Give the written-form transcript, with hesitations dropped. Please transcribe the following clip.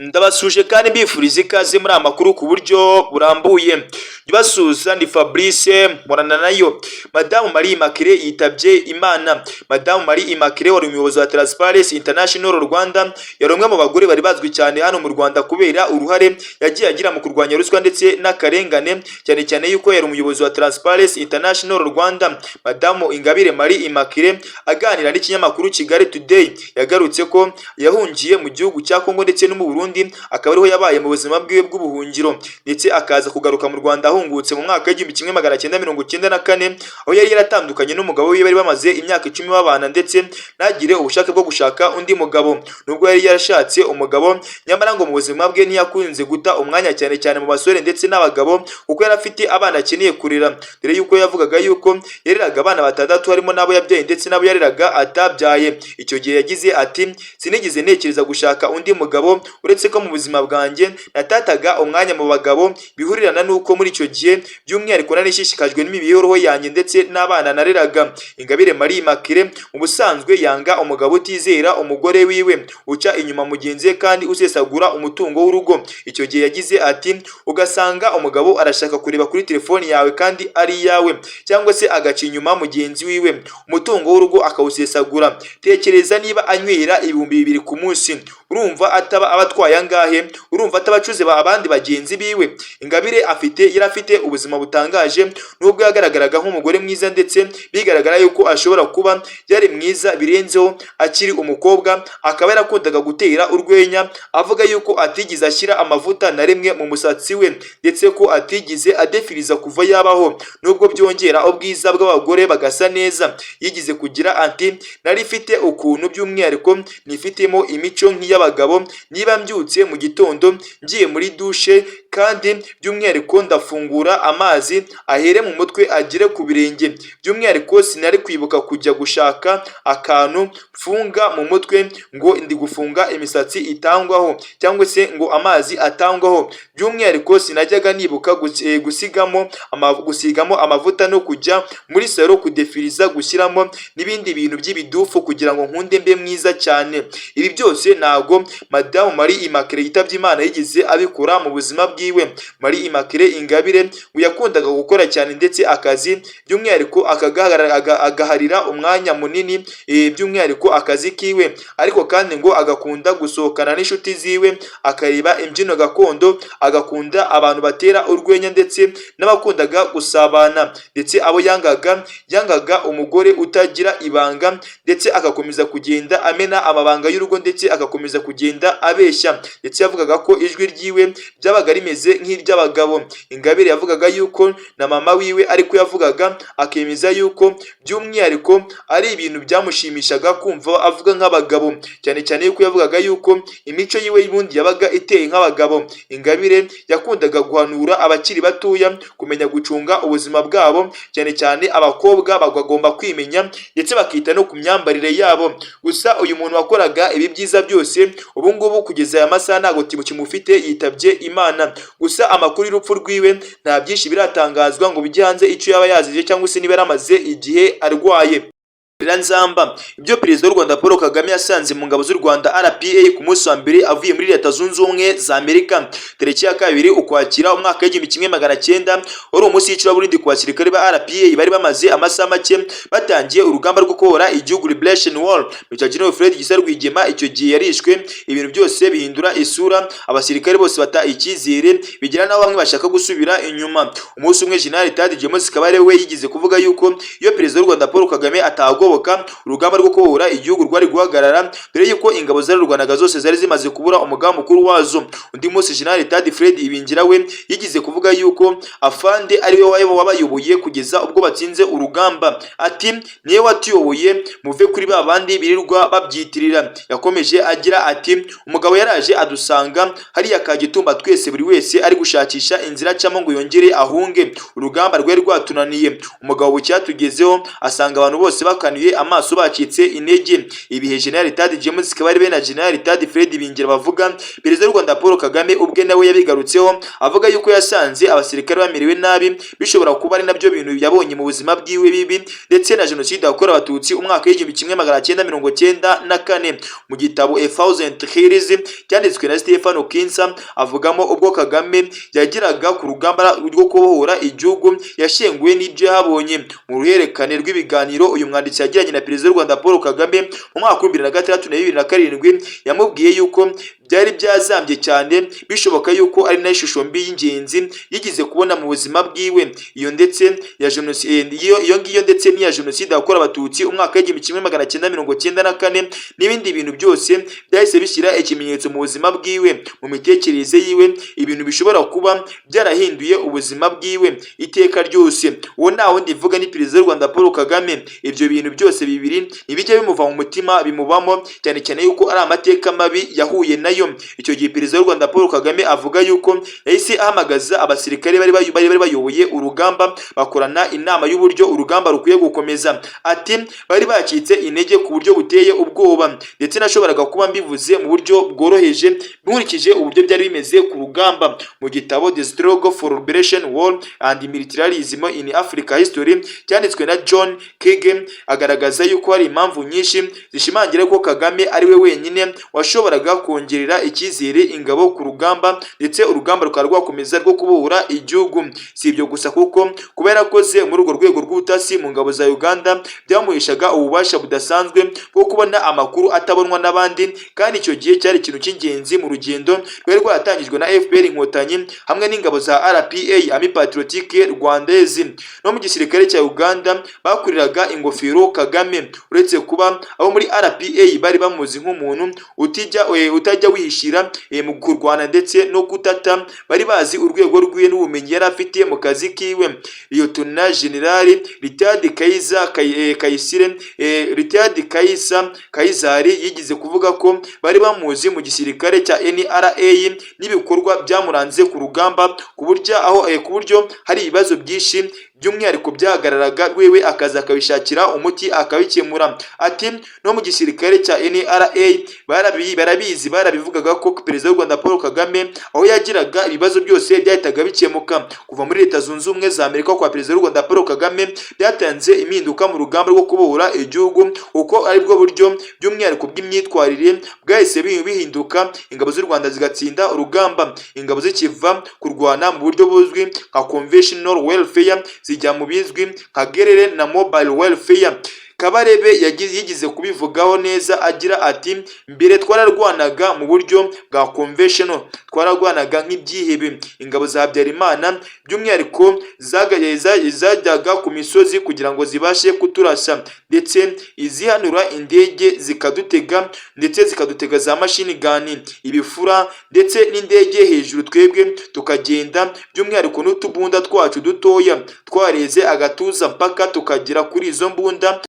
Ndabasuje kandi mbifuriza ikaze muri amakuru ku buryo burambuye. Basuza ni Fabrice Mporana nayo. Madamu Marie Immaculée yitabye Imana. Madamu Marie Immaculée wari umuyobozi wa Transparency International Rwanda, yari umwe mu bagore bari bazwi cyane hano mu Rwanda kubera uruhare yagiye agira mu kurwanya ruswa ndetse n'akarengane, cyane cyane yuko yari umuyobozi wa Transparency International Rwanda. Madamu Ingabire Marie Immaculée aganira n'ikinyamakuru Kigali Today yagarutse ko yahungiye mu gihugu cya Kongo ndetse no mu Burundi, akaba ariho yabaye mu buzima bwiwe bw'ubuhungiro ndetse akaza kugaruka mu Rwanda ahungutse mu mwaka w'igihumbi kimwe magana cyenda mirongo icyenda na kane, aho yari yaratandukanye n'umugabo we bari bamaze imyaka 10 babana ndetse ntagire ubushake bwo gushaka undi mugabo. Nubwo yari yarashatse umugabo, nyamara ngo mu buzima bwe ntiyakunze guta umwanya cyane cyane mu basore ndetse n'abagabo, kuko yari afite abana akeneye kurera, dore yuko yavugaga yuko yareraga abana batandatu harimo n'abo yabyaye ndetse n'abo yareraga atabyaye. Icyo gihe yagize ati, sinigeze ntekereza gushaka undi mugabo, uretse ko mu buzima bwanjye natataga umwanya mu bagabo, bihurirana n'uko muri icyo gihe by'umwihariko narishishikajwe n'imibereho yanjye ndetse n'abana nareraga. Ingabire Marie Immaculée mu busanzwe yanga umugabo utizera umugore wiwe, uca inyuma mugenzi we kandi usesagura umutungo w'urugo. Icyo gihe yagize ati, ugasanga umugabo arashaka kureba kuri telefoni yawe kandi ari iyawe, cyangwa se agaca inyuma mugenzi wiwe, umutungo w'urugo akawusesagura. Tekereza niba anywera 2000 ku munsi, urumva ataba abatwaye angahe? Urumva atabacuze ba abandi bagenzi biwe? Ingabire yari afite ubuzima butangaje, nubwo yagaragaraga nk'umugore mwiza ndetse bigaragara yuko ashobora kuba yari mwiza birenzeho akiri umukobwa. Akaba yarakundaga gutera urwenya, avuga yuko atigeze ashyira amavuta na rimwe mu musatsi we ndetse ko atigeze adefiriza kuva yabaho, nubwo byongera ubwiza bw'abagore bagasa neza. Yigize kugira ati, nari ifite ukuntu by'umwihariko nifitemo imico nk'iy'abagabo, niba mbyutse mu gitondo ngiye muri douche kandi by'umwihariko ndafungura amazi ahere mu mutwe agire ku birenge, by'umwihariko sinari kwibuka kujya gushaka akantu mfunga mu mutwe ngo ndi gufunga imisatsi itangwaho cyangwa se ngo amazi atangwaho. By'umwihariko sinajyaga nibuka gusigamo amavuta no kujya muri salo kudefiriza, gushyiramo n'ibindi bintu by'ibidufu kugira ngo nkunde mbe mwiza cyane. Ibi byose ntago Madamu Marie Immaculée yitabye Imana yigeze abikora mu buzima bwiwe. Marie Immaculée Ingabire yakundaga gukora cyane ndetse akazi by'umwihariko agaharira umwanya munini by'umwihariko akazi kiwe, ariko kandi ngo agakunda gusohokana n'inshuti ziwe, akareba imbyino gakondo, agakunda abantu batera urwenya ndetse n'abakundaga gusabana, ndetse abo yangaga umugore utagira ibanga, ndetse agakomeza kugenda amena amabanga y'urugo ndetse agakomeza kugenda abeshya, ndetse yavugaga ko ijwi ryiwe byabaga rimeze nk'iry'abagabo. Ingabire yavugaga yuko na mama wiwe ariko yavugaga, akemeza yuko by'umwihariko ari ibintu byamushimishaga kumva avuga nk'abagabo, cyane cyane yuko yavugaga yuko imico yiwe y'ubundi yabaga iteye nk'abagabo. Ingabire yakundaga guhanura abakiri batoya kumenya gucunga ubuzima bwabo, cyane cyane abakobwa bagomba kwimenya ndetse bakita no ku myambarire yabo. Gusa uyu muntu wakoraga ibi byiza byose ubu ngubu kugeza aya masaha ntago kimufite, yitabye Imana. Gusa amakuru y'urupfu rwiwe nta byinshi biratangazwa ngo bijye hanze icyo yaba yazize cyangwa se niba yaramaze igihe arwaye. Nzamba ibyo Perezida w'u Rwanda Paul Kagame yasanze mu ngabo z'u Rwanda RPA ku munsi wa mbere avuye muri Leta Zunze Ubumwe za Amerika tariki ya 2 Ukwakira umwaka w'igihumbi kimwe magana cyenda, wari umunsi w'icuraburindi ku basirikare ba RPA bari bamaze amasaha make batangiye urugamba rwo kubohora igihugu Liberation War. Major General Fred Gisa Rwigema icyo gihe yarishwe, ibintu byose bihindura isura, abasirikare bose bata icyizere, bigira naho bamwe bashaka gusubira inyuma. Umunsi umwe General Tade James Kabare we yigize kuvuga yuko iyo Perezida w'u Rwanda Paul Kagame atagoboka urugamba rwo kubohora igihugu rwari guhagarara, dore yuko ingabo zari Rwanda zose zari zimaze kubura umugaba mukuru wazo. Undi munsi General Tade Fred Ibingira we yigize kuvuga yuko afande ari we wabayoboye kugeza ubwo batsinze urugamba. Ati, niye watuyoboye, muve kuri babandi birirwa babyitirira. Yakomeje agira ati, umugabo yaraje adusanga hariya Kagitumba, twese buri wese ari gushakisha inzira acamo ngo yongere ahunge, urugamba rwari rwatunaniye. Umugabo bucyatugezeho asanga abantu bose bakaniye bakanuye amaso bacitse intege. Ibihe General Tad James Kabarebe na General Tad Fred Bingira bavuga, Perezida w'u Rwanda Paul Kagame ubwe nawe yabigarutseho avuga yuko yasanze abasirikare bamerewe nabi, bishobora kuba ari nabyo bintu yabonye mu buzima bwiwe bibi, ndetse na jenoside yakorewe abatutsi umwaka w'1994. Mu gitabo A Thousand Hills cyanditswe na Stefano Kinsa avugamo ubwo Kagame yagiraga ku rugamba rwo kubohora igihugu yashenguwe n'ibyo yahabonye. Mu ruhererekane rw'ibiganiro uyu mwanditsi yagiranye na Perezida w'u Rwanda Paul Kagame mu mwaka wa 2006 na 2007 yamubwiye yuko byari byazambye cyane, bishoboka yuko ari nayo ishusho mbi y'ingenzi yigize kubona mu buzima bwiwe. Iyo ndetse ya jenoside iyo ngiyo ndetse n'iya jenoside yakorewe abatutsi umwaka w'1994 n'ibindi bintu byose byahise bishyira ikimenyetso mu buzima bwiwe. Mu mitekerereze yiwe ibintu bishobora kuba byarahinduye ubuzima bwiwe iteka ryose. Uwo nta wundi mvuga ni Perezida w'u Rwanda Paul Kagame. Ibyo bintu byose bibiri ntibijya bimuva mu mutima, bimubamo cyane cyane yuko ari amateka mabi yahuye nayo. Icyo gihe Perezida w'u Rwanda Paul Kagame avuga yuko yahise ahamagaza abasirikare bari bayoboye urugamba, bakorana inama y'uburyo urugamba rukwiye gukomeza. Ati bari bacitse intege ku buryo buteye ubwoba, ndetse nashoboraga kuba mbivuze mu buryo bworoheje nkurikije uburyo byari bimeze ku rugamba. Mu gitabo The Struggle for Liberation, War and Militarism in Africa History cyanditswe na John Kege agaragaza yuko hari impamvu nyinshi zishimangira ko Kagame ari we wenyine washoboraga kongerera icyizere ingabo ku rugamba, ndetse urugamba rukaba rwakomeza rwo kubohora igihugu. Si ibyo gusa kuko kuba yarakoze muri urwo rwego rw'ubutasi mu ngabo za Uganda byamuhishaga ububasha budasanzwe bwo kubona amakuru atabonwa n'abandi, kandi icyo gihe cyari ikintu cy'ingenzi mu rugendo rwari rwatangijwe na FPR Inkotanyi hamwe n'ingabo za RPA Army Patriotique Rwandaise. No mu gisirikare cya Uganda bakuriraga ingofero Kagame, uretse kuba abo muri RPA bari bamuzi nk'umuntu utajya wihishira mu kurwana ndetse no kutata, bari bazi urwego rw'iwe n'ubumenyi yari afite mu kazi kiwe. Lieutenant General Richard Kayisari yigize kuvuga ko bari bamuzi mu gisirikare cya NRA n'ibikorwa byamuranze ku rugamba, ku buryo hari ibibazo byinshi by'umwihariko byahagararaga wewe akaza akabishakira umuti akabikemura. Ati no mu gisirikare cya NRA barabivugaga ko Perezida w'u Rwanda Paul Kagame aho yagiraga ibibazo byose byahitaga bikemuka. Kuva muri Leta Zunze Ubumwe za Amerika kwa Perezida w'u Rwanda Paul Kagame byatanze impinduka mu rugamba rwo kubohora igihugu, uko ari bwo buryo by'umwihariko bw'imyitwarire bwahise bihinduka, ingabo z'u Rwanda zigatsinda urugamba. Ingabo zikiva kurwana mu buryo buzwi nka conventional welfare zijya mu bizwi nka guerrilla na mobile welfare. Kabarebe yigize kubivugaho neza agira ati mbere twararwanaga mu buryo bwa conventional, twararwanaga nk'ibyihebe. Ingabo za Habyarimana by'umwihariko zajyaga ku misozi kugira ngo zibashe kuturasa, ndetse izihanura indege zikadutega za machine gun, ibifura ndetse n'indege hejuru, twebwe tukagenda by'umwihariko n'utubunda twacu dutoya twareze agatuza mpaka tukagera kuri izo mbunda.